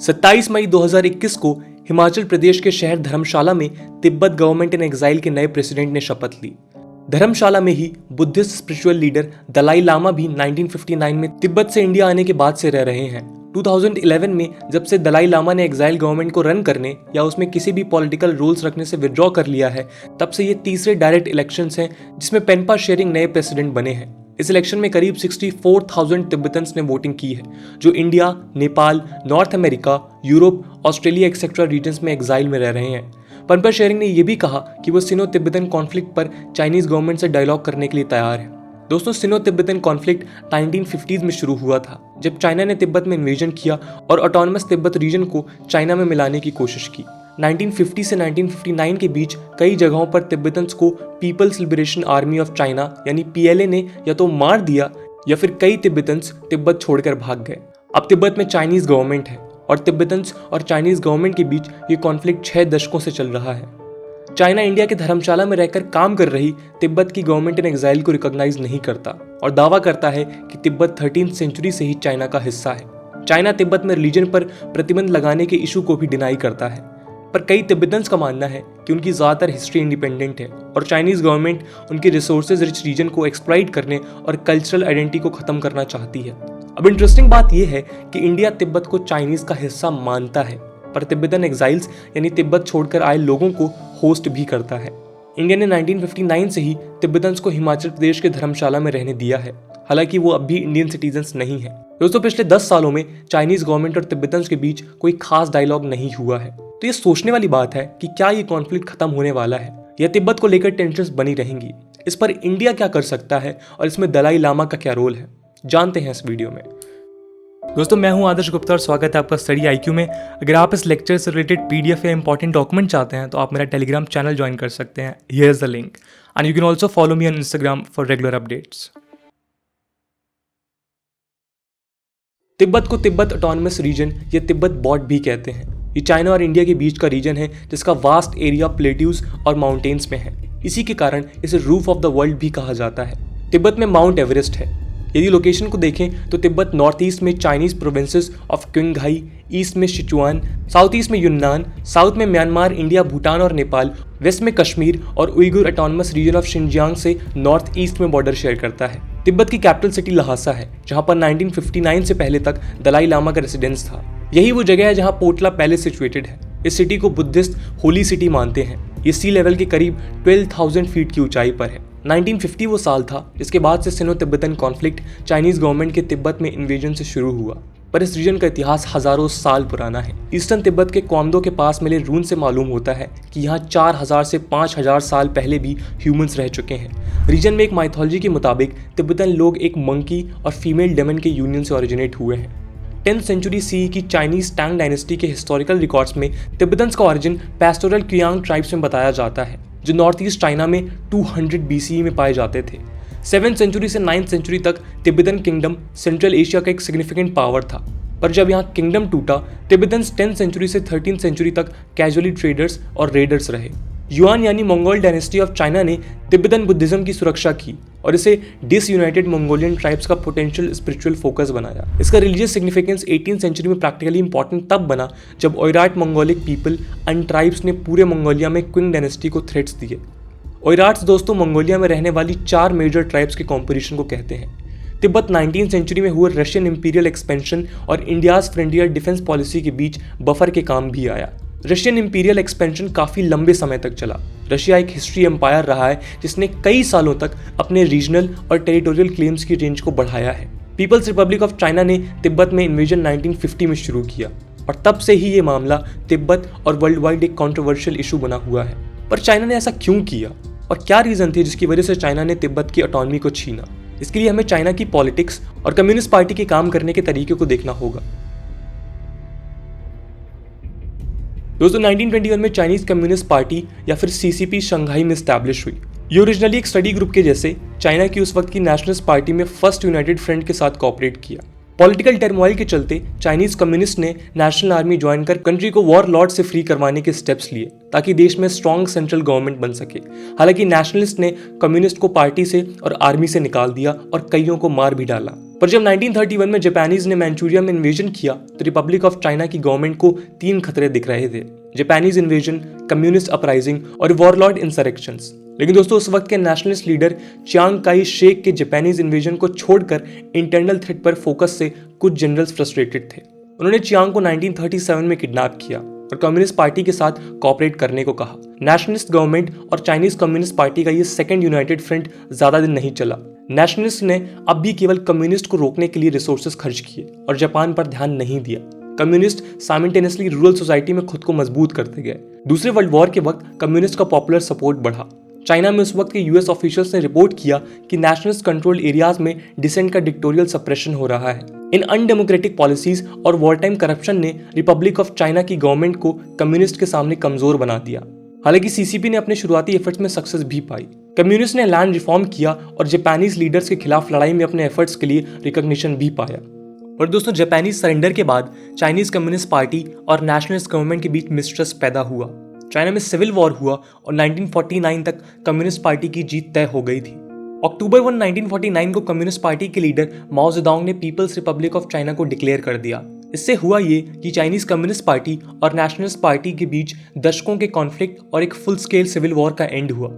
27 मई 2021 को हिमाचल प्रदेश के शहर धर्मशाला में तिब्बत गवर्नमेंट इन एग्जाइल के नए प्रेसिडेंट ने शपथ ली। धर्मशाला में ही Buddhist spiritual leader Dalai Lama भी 1959 में तिब्बत से इंडिया आने के बाद से रह रहे हैं। 2011 में जब से दलाई लामा ने एग्जाइल गवर्नमेंट को रन करने या उसमें किसी भी पॉलिटिकल रोल्स रखने से विड्रॉ कर लिया है, तब से ये तीसरे डायरेक्ट इलेक्शंस हैं जिसमें पेनपा शेरिंग नए प्रेसिडेंट बने हैं। इस इलेक्शन में करीब 64,000 तिब्बतन्स ने वोटिंग की है, जो India, Nepal, North America, Europe, Australia etcetera regions में एग्जाइल में रह रहे हैं। पेनपा शेरिंग ने यह भी कहा कि वो सिनो तिब्बतन कॉन्फ्लिक्ट पर चाइनीज गवर्नमेंट से डायलॉग करने के लिए तैयार है। दोस्तों, सिनो तिब्बतन कॉन्फ्लिक्ट 1950s में शुरू हुआ था, जब चाइना ने तिब्बत में इन्वेजन किया और ऑटोनमस तिब्बत रीजन को चाइना में मिलाने की कोशिश की। 1950 से 1959 के बीच कई जगहों पर तिब्बतन्स को People's Liberation Army of China यानी PLA ने या तो मार दिया या फिर कई तिब्बतन्स तिब्बत छोड़कर भाग गए। अब तिब्बत में चाइनीज गवर्नमेंट है और तिब्बतन्स और चाइनीज गवर्नमेंट के बीच ये कॉन्फ्लिक्ट 6 दशकों से चल रहा है। चाइना इंडिया के धर्मशाला में रहकर काम कर रही तिब्बत की गवर्नमेंट इन एग्जाइल को रिकॉग्नाइज नहीं करता और दावा करता है कि तिब्बत 13th सेंचुरी से ही चाइना का हिस्सा है। चाइना तिब्बत में रिलीजन पर प्रतिबंध लगाने के इशू को भी डिनाई करता है, पर कई तिब्बतन्स का मानना है कि उनकी ज़्यादातर हिस्ट्री इंडिपेंडेंट है और चाइनीज गवर्नमेंट उनके रिसोर्सेज रिच रीजन को एक्सप्लॉइट करने और कल्चरल आइडेंटिटी को खत्म करना चाहती है। अब इंटरेस्टिंग बात यह है कि इंडिया तिब्बत को चाइनीज का हिस्सा मानता है, पर तिब्बतन एग्जाइल्स यानी तिब्बत छोड़कर आए लोगों को होस्ट भी करता है। इंडिया ने 1959 से ही तिब्बतन्स को हिमाचल प्रदेश के धर्मशाला में रहने दिया है, हालांकि वो अब भी इंडियन सिटीजन्स नहीं है। दोस्तों, पिछले 10 सालों में चाइनीज गवर्नमेंट और तिब्बतन्स के बीच कोई खास डायलॉग नहीं हुआ है, तो ये सोचने वाली बात है कि क्या ये कॉन्फ्लिक्ट खत्म होने वाला है या तिब्बत को लेकर टेंशन्स बनी रहेंगी। इस पर इंडिया क्या कर सकता है और इसमें दलाई लामा का क्या रोल है, जानते हैं इस वीडियो में। दोस्तों, मैं हूं आदर्श गुप्ता और स्वागत है आपका स्टडी IQ में। अगर आप इस लेक्चर से रिलेटेड PDF या इंपॉर्टेंट डॉक्यूमेंट चाहते हैं तो आप मेरा टेलीग्राम चैनल ज्वाइन कर सकते हैं। Here is the link and you can also follow me on Instagram for regular updates. Tibet को तिब्बत ऑटोनमस रीजन या तिब्बत बॉट भी कहते हैं। ये चाइना और इंडिया के बीच का रीजन है जिसका वास्ट एरिया प्लेट्यूज और माउंटेन्स में है। इसी के कारण इसे रूफ ऑफ द वर्ल्ड भी कहा जाता है। तिब्बत में माउंट एवरेस्ट है। यदि लोकेशन को देखें तो तिब्बत नॉर्थ ईस्ट में चाइनीज प्रोविंसेस ऑफ क्विंगहाई, ईस्ट में सिचुआन, साउथ ईस्ट में यूनान, साउथ में म्यांमार, इंडिया, भूटान और नेपाल, वेस्ट में कश्मीर और Uyghur autonomous region of Xinjiang से नॉर्थ ईस्ट में बॉर्डर शेयर करता है। तिब्बत की कैपिटल सिटी लहासा है, जहां पर 1959 से पहले तक दलाई लामा का रेसिडेंस था। यही वो जगह है जहां पोटला पैलेस सिचुएटेड है। इस सिटी को बुद्धिस्ट होली सिटी मानते हैं। ये सी लेवल के करीब 12,000 फीट की ऊंचाई पर है। 1950 वो साल था जिसके बाद से सिनो तिब्बतन कॉन्फ्लिक्ट चाइनीज गवर्नमेंट के तिब्बत में इन्वेजन से शुरू हुआ, पर इस रीजन का इतिहास हजारों साल पुराना है। ईस्टर्न तिब्बत के क्वामदो के पास मिले रून से मालूम होता है कि यहाँ 4000 से 5000 साल पहले भी ह्यूमंस रह चुके हैं। रीजन में एक माइथोलॉजी के मुताबिक तिब्बतन लोग एक मंकी और फीमेल डेमन के यूनियन से ओरिजिनेट हुए हैं। 10th सेंचुरी CE की चाइनीज टैंग डायनेस्टी के हिस्टोरिकल रिकॉर्ड्स में तिब्बतन्स का ओरिजिन पैस्टोरल क्युयांग ट्राइब्स में बताया जाता है, जो नॉर्थ ईस्ट चाइना में 200 BCE में पाए जाते थे। 7th सेंचुरी से 9th सेंचुरी तक तिब्बतन किंगडम सेंट्रल एशिया का एक सिग्निफिकेंट पावर था, पर जब यहाँ किंगडम टूटा, तिब्बतन्स 10th सेंचुरी से 13th सेंचुरी तक कैजुअली ट्रेडर्स और रेडर्स रहे। युआन यानी मंगोल डायनेस्टी ऑफ चाइना ने तिब्बतन बुद्धिज्म की सुरक्षा की और इसे डिसयूनाइटेड मंगोलियन ट्राइब्स का पोटेंशियल स्पिरिचुअल फोकस बनाया। इसका रिलीजियस सिग्निफिकेंस 18th सेंचुरी में प्रैक्टिकली इंपॉर्टेंट तब बना जब ओइराट मंगोलिक पीपल एंड ट्राइब्स ने पूरे मंगोलिया में क्विंग डायनेस्टी को थ्रेट्स दिए। ओइराट्स दोस्तों मंगोलिया में रहने वाली 4 मेजर ट्राइब्स के कॉम्पोजिशन को कहते हैं। तिब्बत 19th सेंचुरी में हुए रशियन इंपीरियल एक्सपेंशन और इंडियाज फ्रंटियर डिफेंस पॉलिसी के बीच बफर के काम भी आया। रशियन इंपीरियल एक्सपेंशन काफ़ी लंबे समय तक चला। रशिया एक हिस्ट्री एम्पायर रहा है जिसने कई सालों तक अपने रीजनल और टेरिटोरियल क्लेम्स की रेंज को बढ़ाया है। पीपल्स रिपब्लिक ऑफ चाइना ने तिब्बत में इन्वेजन 1950 में शुरू किया और तब से ही ये मामला तिब्बत और वर्ल्ड वाइड एक कॉन्ट्रोवर्शियल इशू बना हुआ है। पर चाइना ने ऐसा क्यों किया और क्या रीज़न थे जिसकी वजह से चाइना ने तिब्बत की ऑटोनॉमी को छीना? इसके लिए हमें चाइना की पॉलिटिक्स और कम्युनिस्ट पार्टी के काम करने के तरीके को देखना होगा। दोस्तों, 1921 में चाइनीज कम्युनिस्ट पार्टी या फिर CCP शंघाई में स्टैब्लिश हुई। ये ओरिजिनली एक स्टडी ग्रुप के जैसे चाइना की उस वक्त की नेशनलिस्ट पार्टी में फर्स्ट यूनाइटेड फ्रंट के साथ कोऑपरेट किया। पॉलिटिकल टर्मोइल के चलते चाइनीज कम्युनिस्ट ने नेशनल आर्मी ज्वाइन कर कंट्री को वॉर लॉर्ड से फ्री करवाने के स्टेप्स लिए ताकि देश में स्ट्रॉन्ग सेंट्रल गवर्नमेंट बन सके। हालांकि नेशनलिस्ट ने कम्युनिस्ट को पार्टी से और आर्मी से निकाल दिया और कईयों को मार भी डाला। पर जब 1931 में जापानीज ने मैंचूरिया में इन्वेजन किया तो रिपब्लिक ऑफ चाइना की गवर्नमेंट को 3 खतरे दिख रहे थे: जापानीज इन्वेजन, कम्युनिस्ट अपराइजिंग और वॉरलॉर्ड इंसरेक्शंस। लेकिन दोस्तों उस वक्त के nationalist leader Chiang Kai Shek के जापानीज इन्वेजन को छोड़कर इंटरनल थ्रेट पर फोकस से कुछ जनरल्स फ्रस्ट्रेटेड थे। उन्होंने चियांग को 1937 में किडनैप किया और कम्युनिस्ट पार्टी के साथ कोऑपरेट करने को कहा। नेशनलिस्ट गवर्नमेंट और चाइनीज कम्युनिस्ट पार्टी का ये सेकंड यूनाइटेड फ्रंट ज्यादा दिन नहीं चला। नेशनलिस्ट ने अब भी केवल कम्युनिस्ट को रोकने के लिए रिसोर्सेज खर्च किए और जापान पर ध्यान नहीं दिया। कम्युनिस्ट साइमल्टेनियसली रूरल सोसाइटी में खुद को मजबूत करते गए। दूसरे वर्ल्ड वॉर के वक्त कम्युनिस्ट का पॉपुलर सपोर्ट बढ़ा। चाइना में उस वक्त के यूएस ऑफिशियल्स ने रिपोर्ट किया कि नेशनलिस्ट कंट्रोल एरियाज में डिसेंट का डिक्टोरियल सप्रेशन हो रहा है। इन अनडेमोक्रेटिक पॉलिसीज और वॉर टाइम करप्शन ने रिपब्लिक ऑफ चाइना की गवर्नमेंट को कम्युनिस्ट के सामने कमजोर बना दिया। हालांकि सीसीपी ने अपने शुरुआती एफर्ट्स में सक्सेस भी पाई। कम्युनिस्ट ने लैंड रिफॉर्म किया और जापानीज लीडर्स के खिलाफ लड़ाई में अपने एफर्ट्स के लिए रिकॉग्निशन भी पाया। और दोस्तों जापानीज सरेंडर के बाद चाइनीज कम्युनिस्ट पार्टी और नेशनलिस्ट गवर्नमेंट के बीच मिसट्रस्ट पैदा हुआ। चाइना में सिविल वॉर हुआ और 1949 तक कम्युनिस्ट पार्टी की जीत तय हो गई थी। अक्टूबर 1, 1949 को कम्युनिस्ट पार्टी के लीडर माओ जेडोंग ने पीपल्स रिपब्लिक ऑफ चाइना को डिक्लेयर कर दिया। इससे हुआ ये कि चाइनीज कम्युनिस्ट पार्टी और नेशनलिस्ट पार्टी के बीच दशकों के कॉन्फ्लिक्ट और एक फुल स्केल सिविल वॉर का एंड हुआ।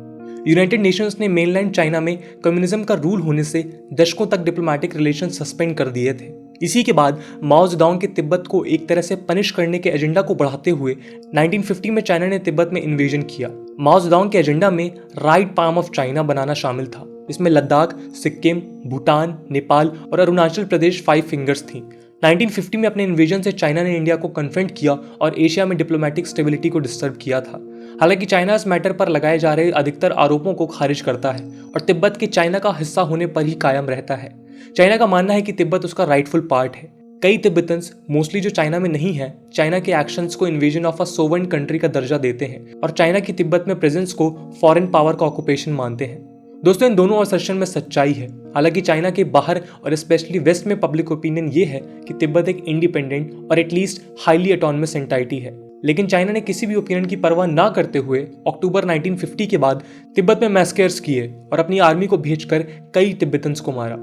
यूनाइटेड नेशंस ने मेनलैंड चाइना में कम्युनिज्म का रूल होने से दशकों तक डिप्लोमेटिक रिलेशन सस्पेंड कर दिए थे। इसी के बाद माओ जेडोंग के तिब्बत को एक तरह से पनिश करने के एजेंडा को बढ़ाते हुए 1950 में चाइना ने तिब्बत में इन्वेजन किया। माओ जेडोंग के एजेंडा में राइट पाम ऑफ चाइना बनाना शामिल था। इसमें लद्दाख, सिक्किम, भूटान, नेपाल और अरुणाचल प्रदेश 5 फिंगर्स थी। 1950 में अपने इन्वेजन से चाइना ने इंडिया को कन्फ्रंट किया और एशिया में डिप्लोमेटिक स्टेबिलिटी को डिस्टर्ब किया था। हालांकि चाइना इस मैटर पर लगाए जा रहे अधिकतर आरोपों को खारिज करता है और तिब्बत के चाइना का हिस्सा होने पर ही कायम रहता है। चाइना का मानना है कि तिब्बत उसका राइटफुल पार्ट है। कई तिब्बतन्स, मोस्टली जो चाइना में नहीं है, चाइना के एक्शंस को invasion of a sovereign country का दर्जा देते हैं और चाइना की तिब्बत में प्रेजेंस को फॉरेन पावर का ऑक्यूपेशन मानते हैं। दोस्तों इन दोनों असर्शन में सच्चाई है। हालांकि चाइना के बाहर और स्पेशली वेस्ट में पब्लिक ओपिनियन ये है कि तिब्बत एक इंडिपेंडेंट और एटलीस्ट हाईली ऑटोनमस एंटाइटी है। लेकिन चाइना ने किसी भी ओपिनियन की परवाह ना करते हुए अक्टूबर 1950 के बाद तिब्बत में मैस्केयर्स किए और अपनी आर्मी को भेजकर कई तिब्बतन्स को मारा।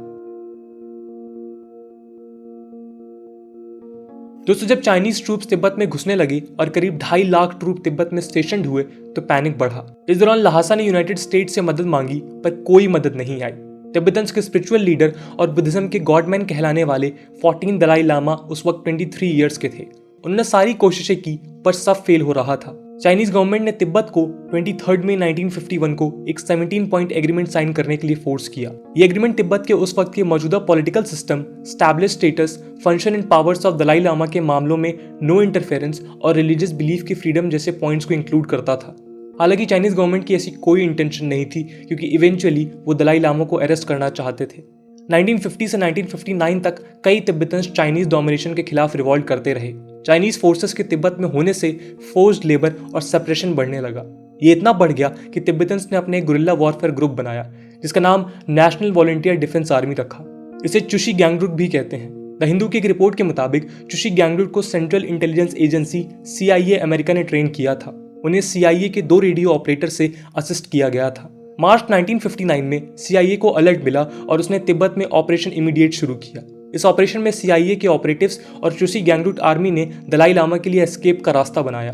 दोस्तों जब चाइनीज ट्रूप्स तिब्बत में घुसने लगे और करीब 2.5 लाख ट्रूप तिब्बत में स्टेशन हुए तो पैनिक बढ़ा। इस दौरान ल्हासा ने यूनाइटेड स्टेट्स से मदद मांगी पर कोई मदद नहीं आई। तिब्बतन्स के स्पिरिचुअल लीडर और बुद्धिज्म के गॉडमैन कहलाने वाले 14 दलाई लामा उस वक्त 23 ईयर्स के थे। उन्होंने सारी कोशिशें की पर सब फेल हो रहा था। चाइनीज गवर्नमेंट ने तिब्बत को 23 मई 1951 को एक 17 पॉइंट एग्रीमेंट साइन करने के लिए फोर्स किया। ये एग्रीमेंट तिब्बत के उस वक्त के मौजूदा political system, establish status, function and powers of Dalai Lama के मामलों में नो इंटरफेरेंस और रिलीजियस बिलीफ की फ्रीडम जैसे पॉइंट्स को इंक्लूड करता था। हालांकि चाइनीज गवर्नमेंट की ऐसी कोई इंटेंशन नहीं थी क्योंकि इवेंचुअली वो दलाई लामा को अरेस्ट करना चाहते थे। 1950 से 1959 तक कई तिब्बतन्स चाइनीज डोमिनेशन के खिलाफ रिवॉल्ट करते रहे। चाइनीज फोर्सेस के तिब्बत में होने से फोर्स्ड लेबर और सेपरेशन बढ़ने लगा। ये इतना बढ़ गया कि तिब्बतन्स ने अपने गुरिल्ला वॉरफेयर ग्रुप बनाया जिसका नाम नेशनल वॉलंटियर डिफेंस आर्मी रखा। इसे चुशी गैंगरुक भी कहते हैं। द हिंदू की एक रिपोर्ट के मुताबिक चुशी गैंगरुक को central intelligence agency CIA America ने ट्रेन किया था। उन्हें CIA के 2 रेडियो ऑपरेटर से असिस्ट किया गया था। मार्च 1959 में CIA को अलर्ट मिला और उसने तिब्बत में ऑपरेशन इमीडिएट शुरू किया। इस ऑपरेशन में CIA के ऑपरेटिव्स और चुशी गैंगरुक आर्मी ने दलाई लामा के लिए एस्केप का रास्ता बनाया।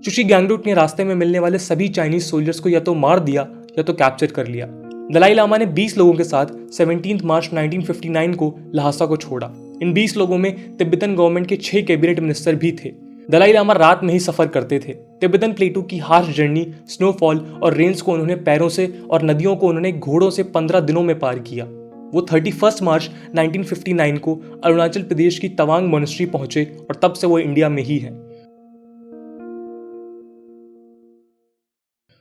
चुशी गैंगरुक ने रास्ते में मिलने वाले सभी चाइनीज सोल्जर्स को या तो मार दिया या तो कैप्चर कर लिया। दलाई लामा ने 20 लोगों के साथ 17 मार्च 1959 को ल्हासा को छोड़ा। इन 20 लोगों में तिब्बतन गवर्नमेंट के 6 कैबिनेट मिनिस्टर भी थे। दलाई लामा रात में ही सफर करते थे। तिब्बतन प्लेटू की हार्श जर्नी, स्नोफॉल और रेन्स को उन्होंने पैरों से और नदियों को उन्होंने घोड़ों से 15 दिनों में पार किया। वो 31 मार्च 1959 को अरुणाचल प्रदेश की तवांग मोनेस्ट्री पहुंचे और तब से वो इंडिया में ही हैं।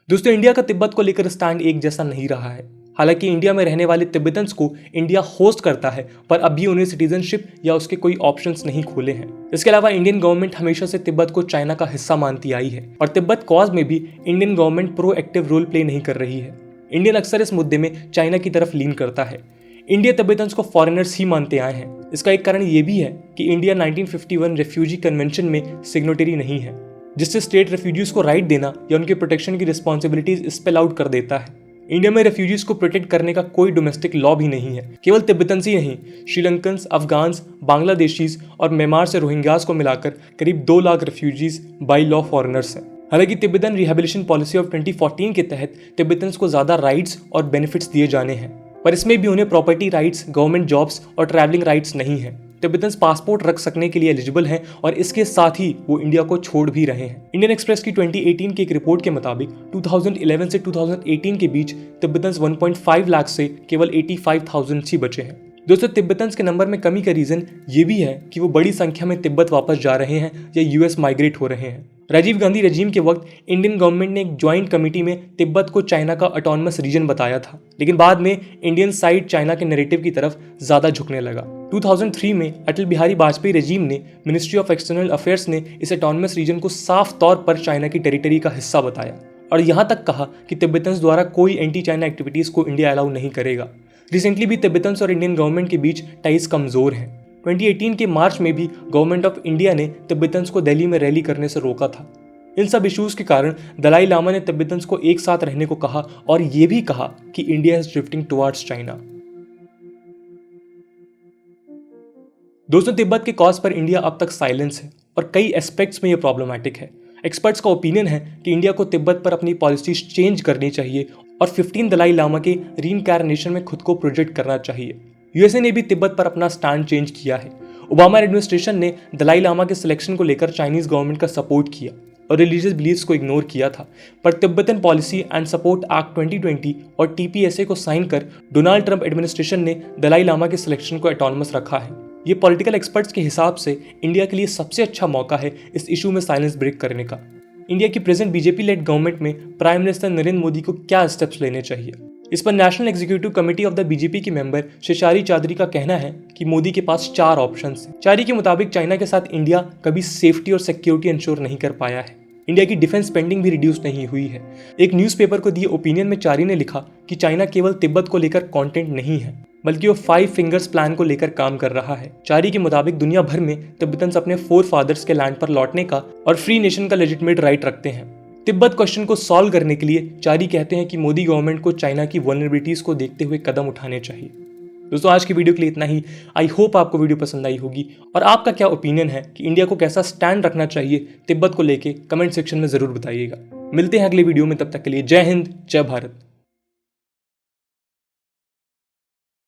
दोस्तों इंडिया का तिब्बत को लेकर स्टैंड एक जैसा नहीं रहा है। हालांकि इंडिया में रहने वाले तिब्बतन्स को इंडिया होस्ट करता है पर अभी उन्हें सिटीजनशिप या उसके कोई ऑप्शंस नहीं खोले हैं। इसके अलावा इंडियन गवर्नमेंट हमेशा से तिब्बत को चाइना का हिस्सा मानती आई है और तिब्बत कॉज में भी Indian government proactive role play नहीं कर रही है। इंडियन अक्सर इस मुद्दे में चाइना की तरफ लीन करता है। इंडिया तिब्बतन्स को फॉरेनर्स ही मानते आए हैं। इसका एक कारण ये भी है कि इंडिया 1951 रेफ्यूजी कन्वेंशन में सिग्नेटरी नहीं है, जिससे स्टेट रेफ्यूजीज को राइट देना या उनके प्रोटेक्शन की रिस्पॉन्सिबिलिटीज स्पेल आउट कर देता है। इंडिया में रेफ्यूजीज को प्रोटेक्ट करने का कोई डोमेस्टिक लॉ भी नहीं है। केवल तिब्बतन्स ही नहीं, श्रीलंकन्स, अफगान्स, बांग्लादेशीज और म्यांमार से रोहिंग्यास को मिलाकर करीब 2 lakh refugees by law foreigners हैं। हालांकि तिब्बतन रिहेबिलिटेशन पॉलिसी ऑफ 2014 के तहत तिब्बतन्स को ज्यादा राइट्स और बेनिफिट्स दिए जाने हैं, पर इसमें भी उन्हें प्रॉपर्टी राइट्स, गवर्नमेंट जॉब्स और ट्रैवलिंग राइट्स नहीं है। तिब्बतन्स पासपोर्ट रख सकने के लिए एलिजिबल हैं और इसके साथ ही वो इंडिया को छोड़ भी रहे हैं। इंडियन एक्सप्रेस की 2018 की एक रिपोर्ट के मुताबिक 2011 से 2018 के बीच तिब्बतन्स 1.5 लाख से केवल 85,000 ही बचे हैं। दोस्तों, तिब्बतन्स के नंबर में कमी का रीजन ये भी है कि वो बड़ी संख्या में तिब्बत वापस जा रहे हैं या यूएस माइग्रेट हो रहे हैं। राजीव गांधी रजीम के वक्त इंडियन गवर्नमेंट ने एक ज्वाइंट कमेटी में तिब्बत को चाइना का ऑटोनमस रीजन बताया था, लेकिन बाद में इंडियन साइड चाइना के नैरेटिव की तरफ ज्यादा झुकने लगा। 2003 में अटल बिहारी वाजपेयी रजीम ने मिनिस्ट्री ऑफ एक्सटर्नल अफेयर्स ने इस ऑटोनमस रीजन को साफ तौर पर चाइना की टेरिटरी का हिस्सा बताया और यहां तक कहा कि तिब्बतन्स द्वारा कोई एंटी चाइना एक्टिविटीज को इंडिया अलाउ नहीं करेगा। रिसेंटली भी तिब्बतन्स और इंडियन गवर्नमेंट के बीच टाइज कमजोर हैं। 2018 के मार्च में भी गवर्नमेंट ऑफ इंडिया ने तिब्बतन्स को दिल्ली में रैली करने से रोका था। इन सब इश्यूज के कारण दलाई लामा ने तिब्बतन्स को एक साथ रहने को कहा और ये भी कहा कि India is drifting towards China. दोस्तों, तिब्बत के कॉज पर इंडिया अब तक साइलेंस है और कई एस्पेक्ट्स में ये प्रॉब्लमैटिक है। एक्सपर्ट्स का ओपिनियन है कि इंडिया को तिब्बत पर अपनी पॉलिसीज चेंज करनी चाहिए और 15 दलाई लामा के रीइनकार्नेशन में खुद को प्रोजेक्ट करना चाहिए। यूएसए ने भी तिब्बत पर अपना स्टैंड चेंज किया है। ओबामा एडमिनिस्ट्रेशन ने दलाई लामा के सिलेक्शन को लेकर चाइनीज गवर्नमेंट का सपोर्ट किया और रिलीजियस बिलीफ्स को इग्नोर किया था, पर Tibetan policy and support act 2020 और टीपीएसए को साइन कर डोनाल्ड ट्रंप एडमिनिस्ट्रेशन ने दलाई लामा के सिलेक्शन को ऑटोनमस रखा है। ये पॉलिटिकल एक्सपर्ट्स के हिसाब से इंडिया के लिए सबसे अच्छा मौका है इस इशू में साइलेंस ब्रेक करने का। इंडिया की प्रेजेंट बीजेपी लेड गवर्नमेंट में प्राइम मिनिस्टर नरेंद्र मोदी को क्या स्टेप्स लेने चाहिए, इस पर national executive committee of the BJP के मेंबर शेषारी चौधरी का कहना है कि मोदी के पास 4 ऑप्शंस हैं। चारी के मुताबिक चाइना के साथ इंडिया कभी सेफ्टी और सिक्योरिटी इंश्योर नहीं कर पाया है। इंडिया की डिफेंस स्पेंडिंग भी रिड्यूस नहीं हुई है। एक न्यूज़पेपर को दिए ओपिनियन में चारी ने लिखा कि चाइना केवल तिब्बत को लेकर कंटेंट नहीं है, बल्कि वो 5 फिंगर्स प्लान को लेकर काम कर रहा है। चारी के मुताबिक दुनिया भर में तिब्बतन्स अपने 4 फादर्स के लैंड पर लौटने का और फ्री नेशन का लेजिटिमेट राइट रखते हैं। तिब्बत क्वेश्चन को सॉल्व करने के लिए चारी कहते हैं कि मोदी गवर्नमेंट को चाइना की वल्नरेबिलिटीज को देखते हुए कदम उठाने चाहिए। दोस्तों, आज की वीडियो के लिए इतना ही। आई होप आपको वीडियो पसंद आई होगी और आपका क्या ओपिनियन है कि इंडिया को कैसा स्टैंड रखना चाहिए तिब्बत को लेके, कमेंट सेक्शन में जरूर बताइएगा। मिलते हैं अगले वीडियो में, तब तक के लिए जय हिंद, जय भारत।